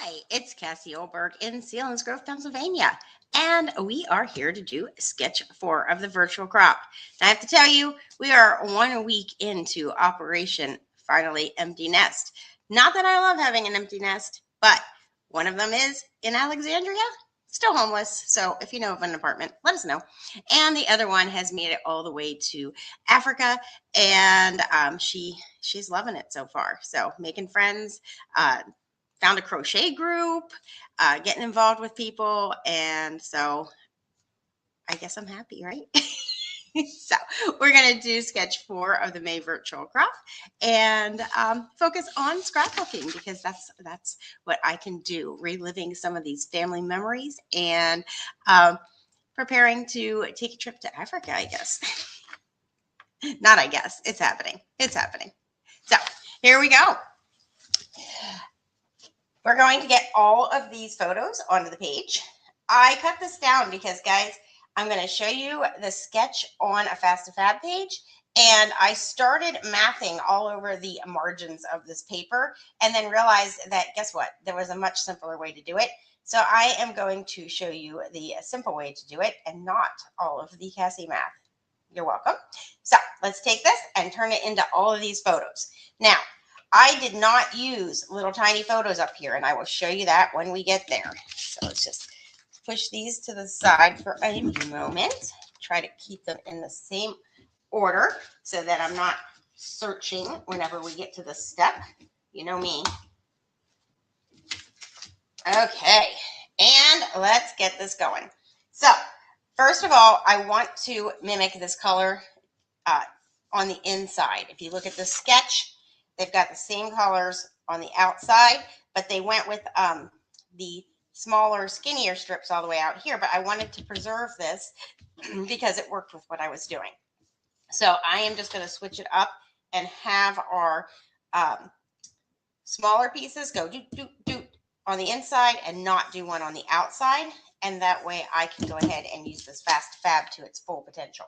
Hi, it's Cassie Oelberg in Selinsgrove, Pennsylvania, and we are here to do sketch 4 of the virtual crop. Now, I have to tell you, we are 1 week into Operation Finally Empty Nest. Not that I love having an empty nest, but one of them is in Alexandria, still homeless. So if you know of an apartment, let us know. And the other one has made it all the way to Africa, and she's loving it so far. So making friends. Found a crochet group, getting involved with people. And so I guess I'm happy, right? So we're going to do sketch 4 of the May virtual crop and focus on scrapbooking because that's what I can do, reliving some of these family memories and preparing to take a trip to Africa, I guess. Not I guess. It's happening. It's happening. So here we go. We're going to get all of these photos onto the page. I cut this down because, guys, I'm going to show you the sketch on a Fast2Fab page, and I started mathing all over the margins of this paper and then realized that, guess what? There was a much simpler way to do it. So I am going to show you the simple way to do it and not all of the Cassie math. You're welcome. So let's take this and turn it into all of these photos. Now, I did not use little tiny photos up here, and I will show you that when we get there. So let's just push these to the side for a moment. Try to keep them in the same order so that I'm not searching whenever we get to the step. You know me. Okay, and let's get this going. So first of all, I want to mimic this color on the inside. If you look at the sketch, they've got the same colors on the outside, but they went with the smaller, skinnier strips all the way out here. But I wanted to preserve this because it worked with what I was doing. So I am just going to switch it up and have our smaller pieces go doot, doot, doot on the inside and not do one on the outside. And that way I can go ahead and use this Fast2Fab to its full potential.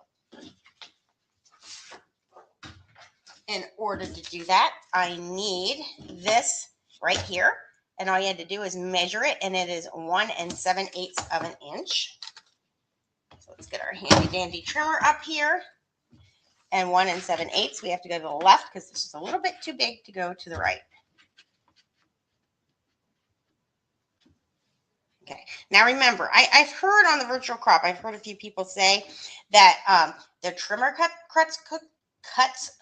In order to do that, I need this right here. And all you had to do is measure it, and it is 1 7/8 of an inch. So let's get our handy dandy trimmer up here. And 1 7/8, we have to go to the left because this is a little bit too big to go to the right. Okay, now remember, I've heard on the virtual crop, I've heard a few people say that their trimmer cuts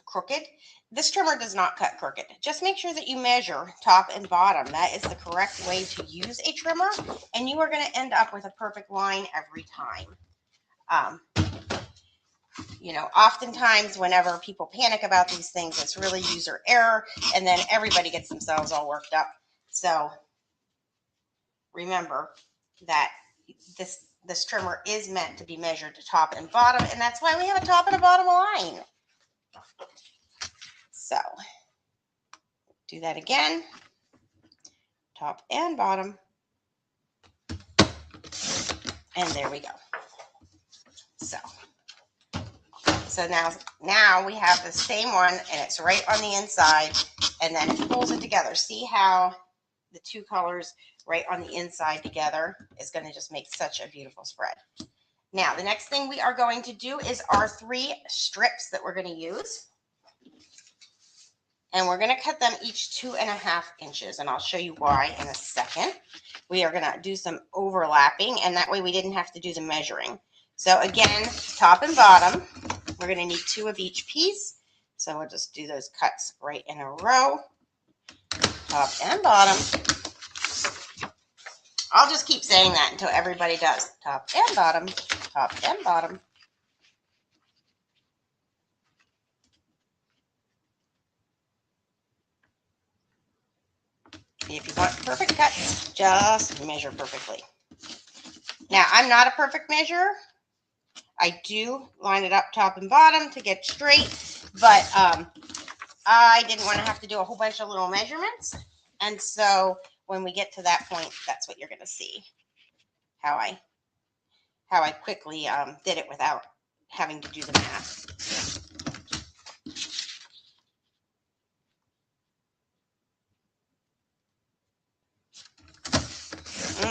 crooked. This trimmer does not cut crooked. Just make sure that you measure top and bottom. That is the correct way to use a trimmer, and you are going to end up with a perfect line every time. You know, oftentimes whenever people panic about these things, it's really user error, and then everybody gets themselves all worked up. So remember that this trimmer is meant to be measured to top and bottom, and that's why we have a top and a bottom line. So do that again, top and bottom, and there we go. So now we have the same one, and it's right on the inside, and then it pulls it together. See how the two colors right on the inside together is going to just make such a beautiful spread. Now, the next thing we are going to do is our 3 strips that we're going to use. And we're going to cut them each 2.5 inches, and I'll show you why in a second. We are going to do some overlapping, and that way we didn't have to do the measuring. So again, top and bottom, we're going to need 2 of each piece. So we'll just do those cuts right in a row, top and bottom. I'll just keep saying that until everybody does. Top and bottom, top and bottom. If you want perfect cuts, just measure perfectly. Now, I'm not a perfect measurer. I do line it up top and bottom to get straight, but I didn't want to have to do a whole bunch of little measurements. And so when we get to that point, that's what you're going to see, how I quickly did it without having to do the math.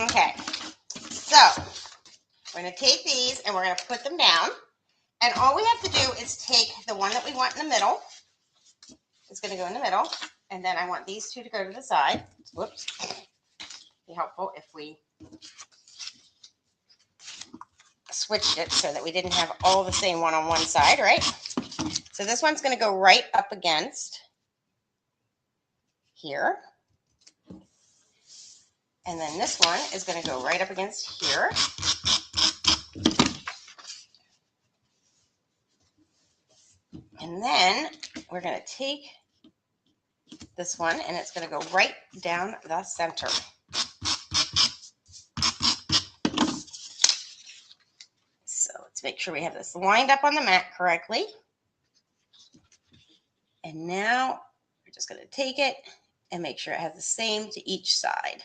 Okay, so we're going to take these and we're going to put them down. And all we have to do is take the one that we want in the middle. It's going to go in the middle. And then I want these two to go to the side. Whoops. Be helpful if we switched it so that we didn't have all the same one on one side, right? So this one's going to go right up against here. And then this one is going to go right up against here. And then we're going to take this one and it's going to go right down the center. So let's make sure we have this lined up on the mat correctly. And now we're just going to take it and make sure it has the same to each side.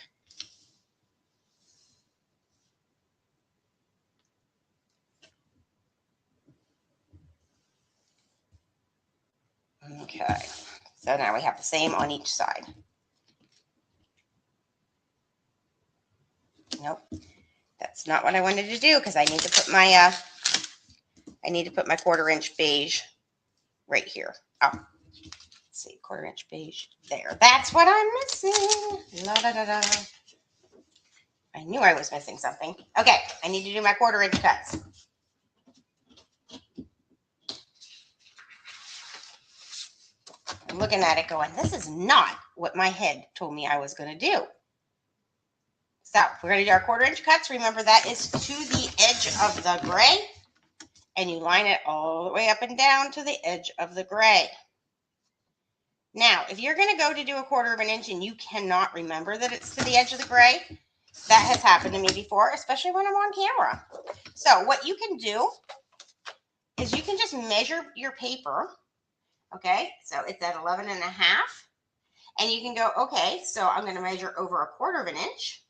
Okay, so now we have the same on each side. Nope, that's not what I wanted to do because I need to put my 1/4-inch beige right here. Oh, let's see, 1/4-inch beige there. That's what I'm missing. La da da da. I knew I was missing something. Okay, I need to do my 1/4-inch cuts. I'm looking at it going, this is not what my head told me I was going to do. So we're going to do our 1/4-inch cuts. Remember, that is to the edge of the gray. And you line it all the way up and down to the edge of the gray. Now, if you're going to go to do 1/4 inch and you cannot remember that it's to the edge of the gray, that has happened to me before, especially when I'm on camera. So what you can do is you can just measure your paper. Okay, so it's at 11 and a half. And you can go, okay, so I'm going to measure over 1/4 inch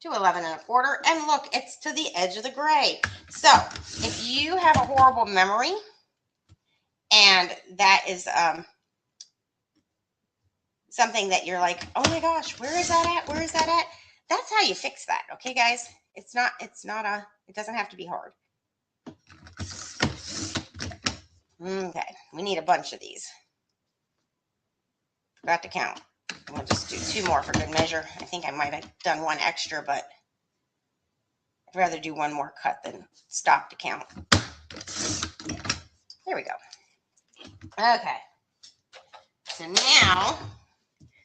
to 11 1/4. And look, it's to the edge of the gray. So if you have a horrible memory and that is something that you're like, oh my gosh, where is that at? Where is that at? That's how you fix that. Okay, guys, it doesn't have to be hard. Okay, we need a bunch of these. Forgot to count. We'll just do 2 more for good measure. I think I might have done 1 extra, but I'd rather do 1 more cut than stop to count. There we go. Okay. So now,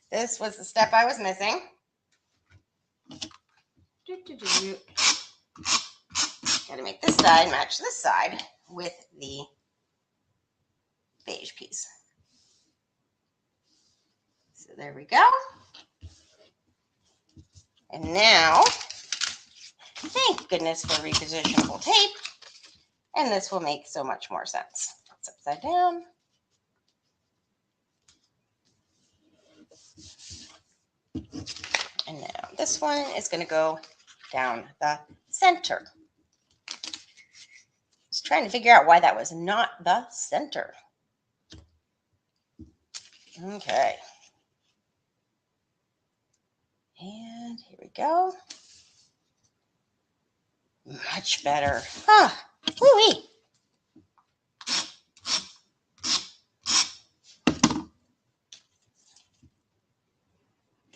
this was the step I was missing. Got to make this side match this side with the beige piece. So there we go. And now, thank goodness for repositionable tape. And this will make so much more sense. It's upside down. And now this one is going to go down the center. Just trying to figure out why that was not the center. Okay. And here we go. Much better. Ah, woo-wee.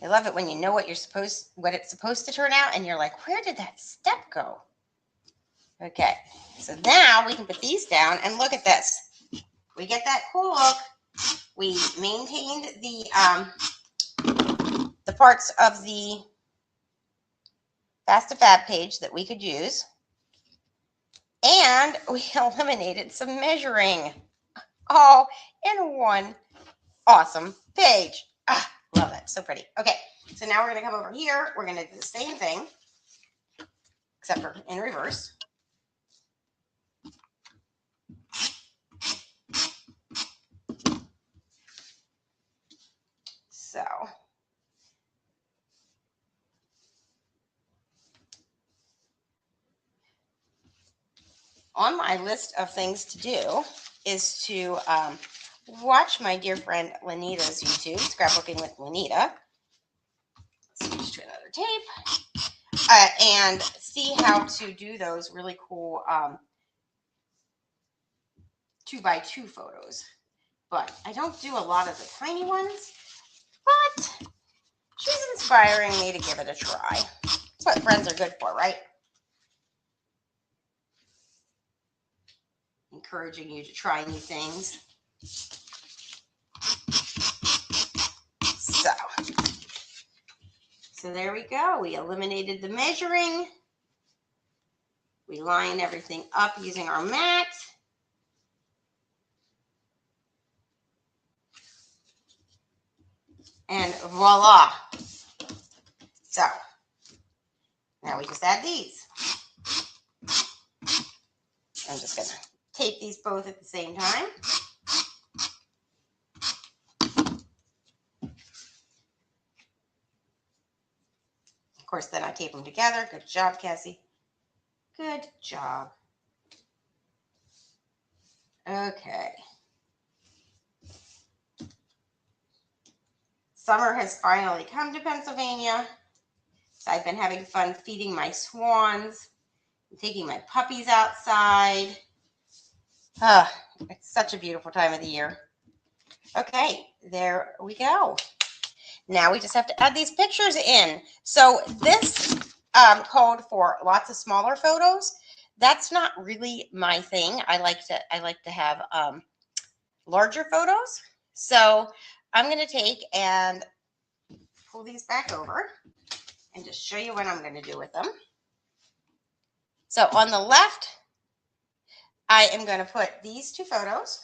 I love it when you know what it's supposed to turn out, and you're like, where did that step go? Okay, so now we can put these down, and look at this. We get that cool look. We maintained the parts of the Fast to Fab page that we could use, and we eliminated some measuring, all in one awesome page. Ah, love it. So pretty. Okay, so now we're going to come over here. We're going to do the same thing, except for in reverse. So on my list of things to do is to watch my dear friend Lanita's YouTube, Scrapbooking with Lanita. Switch to another tape. and see how to do those really cool 2x2 photos. But I don't do a lot of the tiny ones, but she's inspiring me to give it a try. That's what friends are good for, right? Encouraging you to try new things. So there we go. We eliminated the measuring. We line everything up using our mat. And voila. So now we just add these. I'm just going to tape these both at the same time. Of course, then I tape them together. Good job, Cassie. Good job. Okay. Summer has finally come to Pennsylvania. So I've been having fun feeding my swans, and taking my puppies outside. It's such a beautiful time of the year. Okay, there we go. Now we just have to add these pictures in. So this called for lots of smaller photos. That's not really my thing. I like to have larger photos. So I'm going to take and pull these back over and just show you what I'm going to do with them. So on the left, I am going to put these two photos.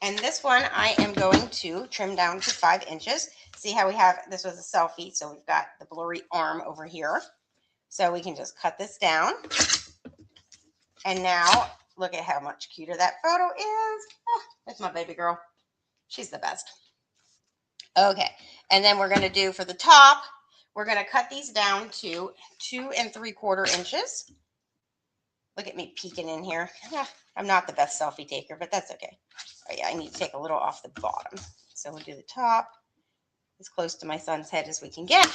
And this one I am going to trim down to 5 inches. See how we have, this was a selfie, so we've got the blurry arm over here. So we can just cut this down. And now look at how much cuter that photo is. Oh, that's my baby girl. She's the best. Okay, and then we're going to do for the top, we're going to cut these down to 2 3/4 inches. Look at me peeking in here. I'm not the best selfie taker, but that's okay. Oh, yeah, I need to take a little off the bottom. So we'll do the top as close to my son's head as we can get.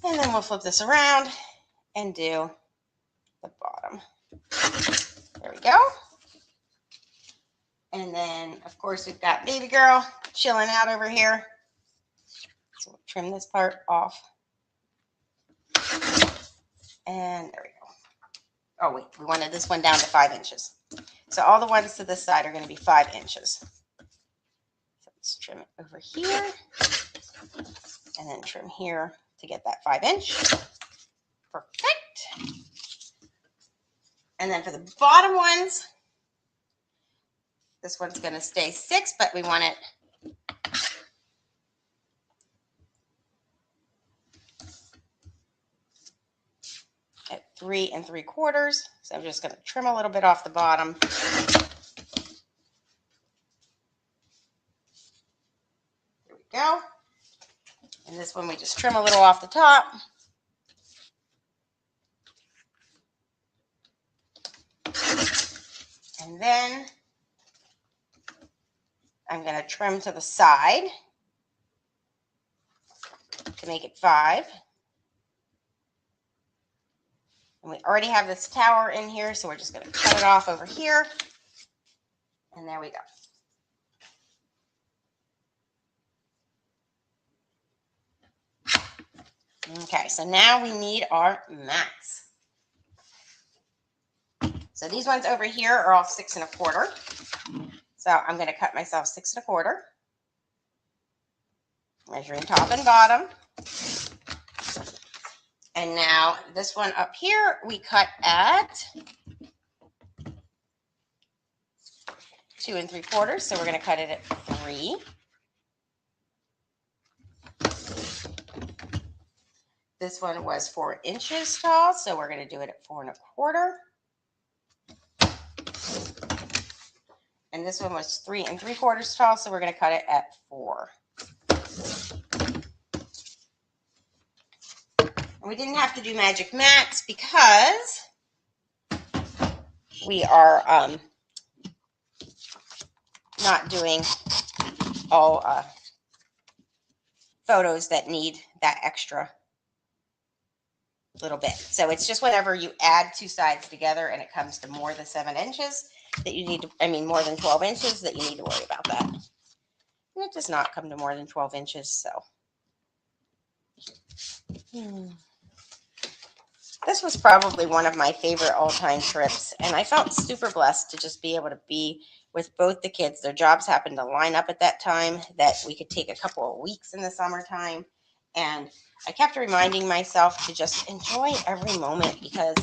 And then we'll flip this around and do the bottom. There we go. And then, of course, we've got baby girl chilling out over here. So we'll trim this part off. And there we go. Oh, wait, we wanted this one down to 5 inches. So all the ones to this side are going to be 5 inches. So let's trim it over here. And then trim here to get that 5 inch. Perfect. And then for the bottom ones, this one's going to stay 6, but we want it at 3 3/4. So I'm just going to trim a little bit off the bottom. There we go. And this one we just trim a little off the top. And then I'm going to trim to the side to make it 5. And we already have this tower in here, so we're just going to cut it off over here. And there we go. Okay, so now we need our mats. So these ones over here are all 6 1/4. So I'm going to cut myself 6 1/4. Measuring top and bottom. And now this one up here, we cut at 2 3/4. So we're going to cut it at 3. This one was 4 inches tall, so we're going to do it at 4 1/4. And this one was 3 3/4 tall, so we're going to cut it at 4. And we didn't have to do magic mats because we are not doing all photos that need that extra little bit. So it's just whenever you add two sides together and it comes to more than 7 inches that you need to, more than 12 inches that you need to worry about that. And it does not come to more than 12 inches. So this was probably one of my favorite all-time trips. And I felt super blessed to just be able to be with both the kids. Their jobs happened to line up at that time that we could take a couple of weeks in the summertime. And I kept reminding myself to just enjoy every moment, because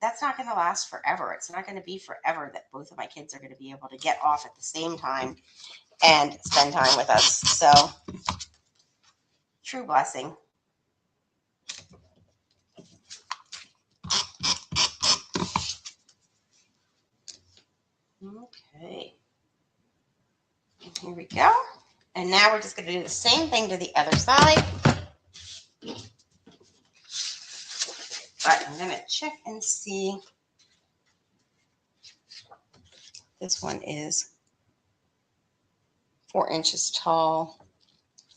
that's not going to last forever. It's not going to be forever that both of my kids are going to be able to get off at the same time and spend time with us. So, true blessing. Okay. Here we go. And now we're just going to do the same thing to the other side. But I'm going to check and see. This one is 4 inches tall.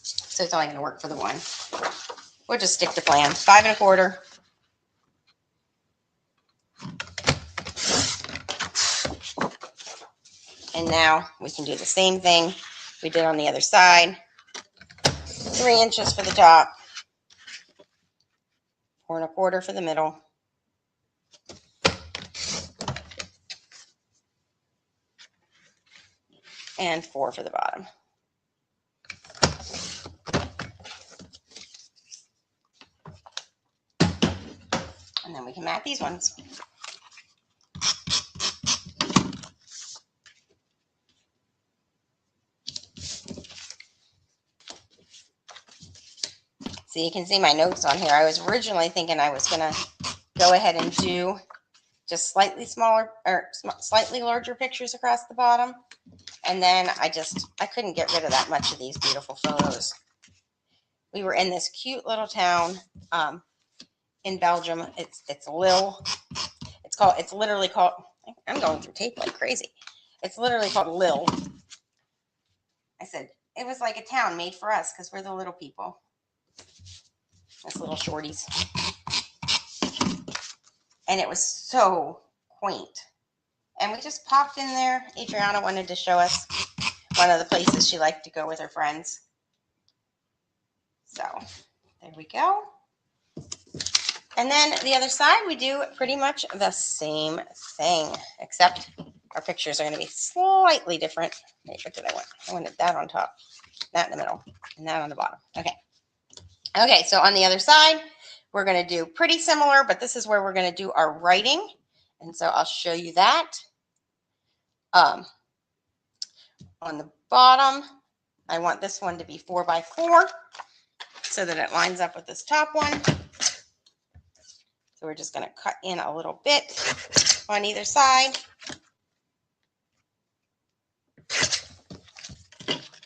So it's only going to work for the one. We'll just stick to plan. 5 1/4. And now we can do the same thing we did on the other side. 3 inches for the top. 4 1/4 for the middle. And 4 for the bottom. And then we can mat these ones. So you can see my notes on here. I was originally thinking I was going to go ahead and do just slightly smaller or slightly larger pictures across the bottom. And then I couldn't get rid of that much of these beautiful photos. We were in this cute little town in Belgium. It's Lille. It's literally called, I'm going through tape like crazy. It's literally called Lille. I said, it was like a town made for us because we're the little people. Us little shorties. And it was so quaint. And we just popped in there. Adriana wanted to show us one of the places she liked to go with her friends. So there we go. And then the other side, we do pretty much the same thing, except our pictures are going to be slightly different. Wait, what did I want? I wanted that on top, that in the middle, and that on the bottom. Okay. Okay, so on the other side, we're going to do pretty similar, but this is where we're going to do our writing. And so I'll show you that. On the bottom, I want this one to be 4 by 4 so that it lines up with this top one. So we're just going to cut in a little bit on either side.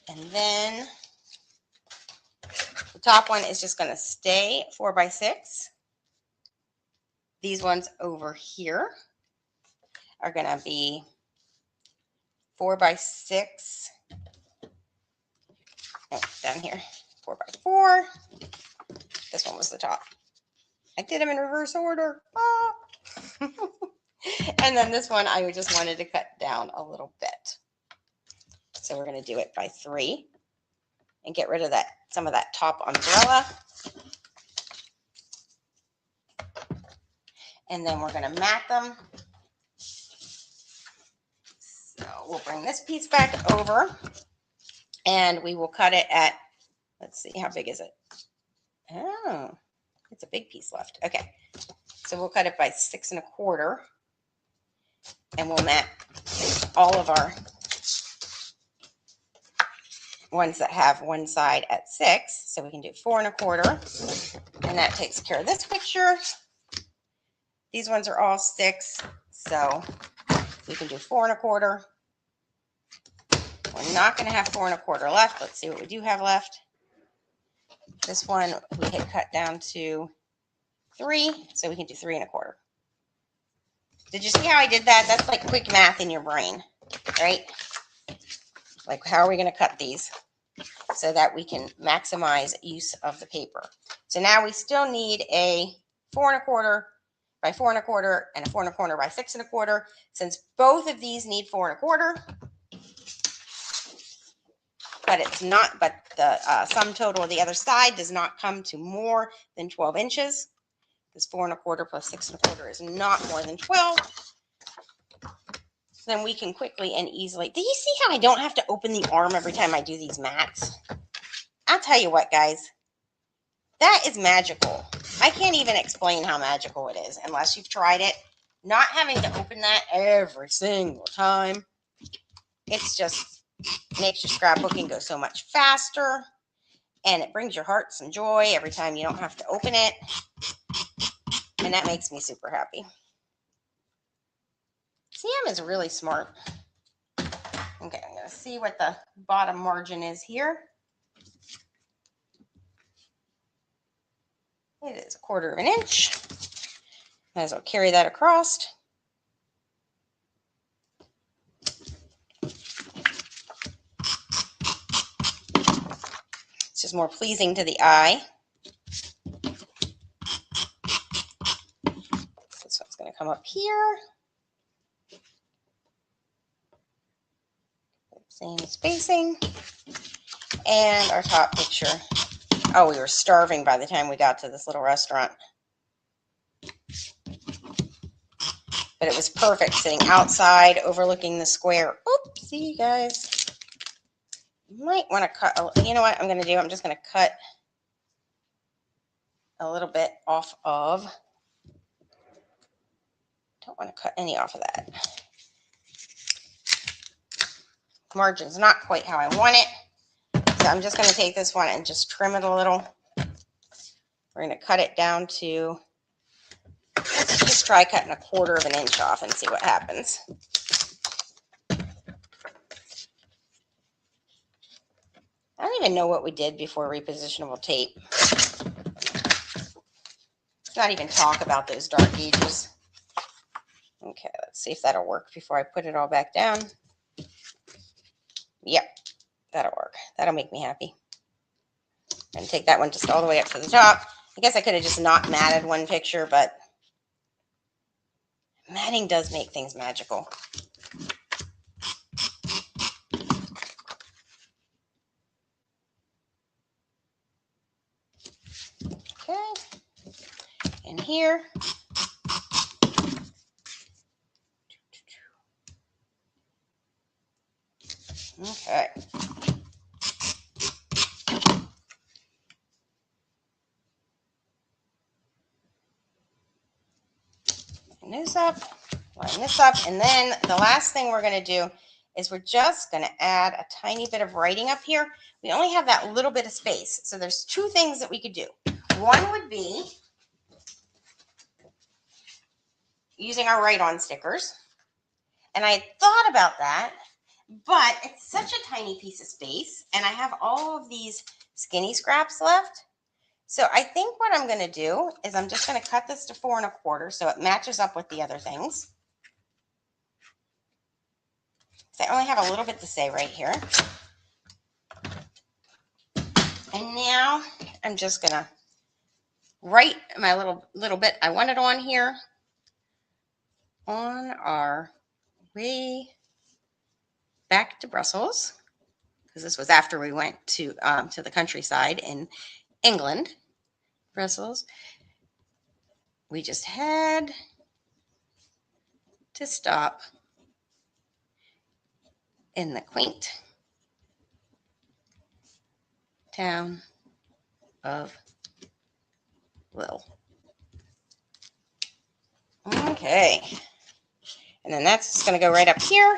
And then the top one is just going to stay 4 by 6. These ones over here are going to be 4 by 6. Oh, down here, 4 by 4. This one was the top. I did them in reverse order. Ah. And then this one, I just wanted to cut down a little bit. So we're going to do it by 3 and get rid of that, some of that top umbrella. And then we're going to mat them. So we'll bring this piece back over and we will cut it at, let's see, how big is it? Oh, it's a big piece left. Okay. So we'll cut it by 6 1/4 and we'll mat all of our ones that have one side at 6. So we can do 4 1/4 and that takes care of this picture. These ones are all 6. So we can do 4 1/4. We're not going to have 4 1/4 left. Let's see what we do have left. This one we had cut down to 3, so we can do 3 1/4. Did you see how I did that? That's like quick math in your brain, right? Like, how are we going to cut these? so that we can maximize use of the paper. So now we still need a 4 1/4 by 4 1/4 and a 4 1/4 by 6 1/4. Since both of these need 4 1/4, but it's not, but the sum total of the other side does not come to more than 12 inches, because 4 1/4 plus 6 1/4 is not more than 12. Then we can quickly and easily, do you see how I don't have to open the arm every time I do these mats? I'll tell you what, guys, that is magical. I can't even explain how magical it is unless you've tried it. Not having to open that every single time. It's just makes your scrapbooking go so much faster, and it brings your heart some joy every time you don't have to open it. And that makes me super happy. Sam is really smart. Okay, I'm going to see what the bottom margin is here. It is 1/4 inch. Might as well carry that across. It's just more pleasing to the eye. This one's going to come up here. Same spacing. And our top picture. Oh, we were starving by the time we got to this little restaurant. But it was perfect sitting outside overlooking the square. Oopsie, guys. You might want to cut, you know what I'm going to do? I'm just going to cut a little bit off of, don't want to cut any off of that. Margin's not quite how I want it. So I'm just going to take this one and just trim it a little. We're going to cut it down to, let's just try cutting 1/4 inch off and see what happens. I don't even know what we did before repositionable tape. Let's not even talk about those dark edges. Okay, let's see if that'll work before I put it all back down. Yep, that'll work. That'll make me happy. I'm going to take that one just all the way up to the top. I guess I could have just not matted one picture, but matting does make things magical. Okay, and here. Okay. Line this up, line this up, and then the last thing we're going to do is we're just going to add a tiny bit of writing up here. We only have that little bit of space, so there's 2 things that we could do. One would be using our write-on stickers, and I thought about that, but it's such a tiny piece of space, and I have all of these skinny scraps left. So I think what I'm going to do is I'm just going to cut this to 4 1/4 so it matches up with the other things. So I only have a little bit to say right here. And now I'm just going to write my little bit I wanted on here on our way back to Brussels, because this was after we went to the countryside in England, Brussels. We just had to stop in the quaint town of Lille. Okay. And then that's just going to go right up here.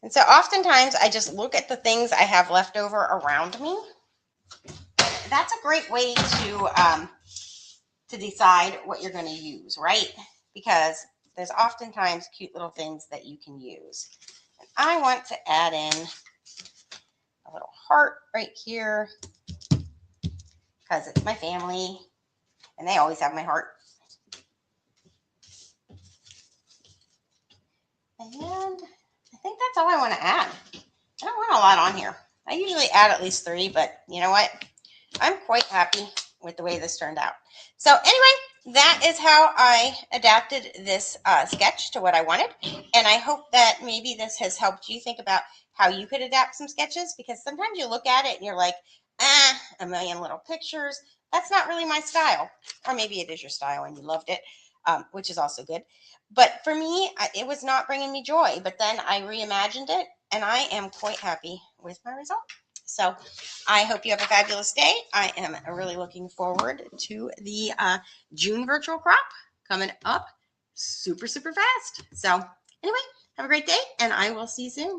And so oftentimes I just look at the things I have left over around me. That's a great way to decide what you're going to use, right? Because there's oftentimes cute little things that you can use. And I want to add in a little heart right here because it's my family and they always have my heart. And I think that's all I want to add. I don't want a lot on here. I usually add at least 3, but you know what? I'm quite happy with the way this turned out. So anyway, that is how I adapted this sketch to what I wanted. And I hope that maybe this has helped you think about how you could adapt some sketches, because sometimes you look at it and you're like, a million little pictures. That's not really my style. Or maybe it is your style and you loved it, which is also good. But for me, it was not bringing me joy. But then I reimagined it, and I am quite happy with my result. So I hope you have a fabulous day. I am really looking forward to the June virtual crop coming up super, super fast. So anyway, have a great day, and I will see you soon.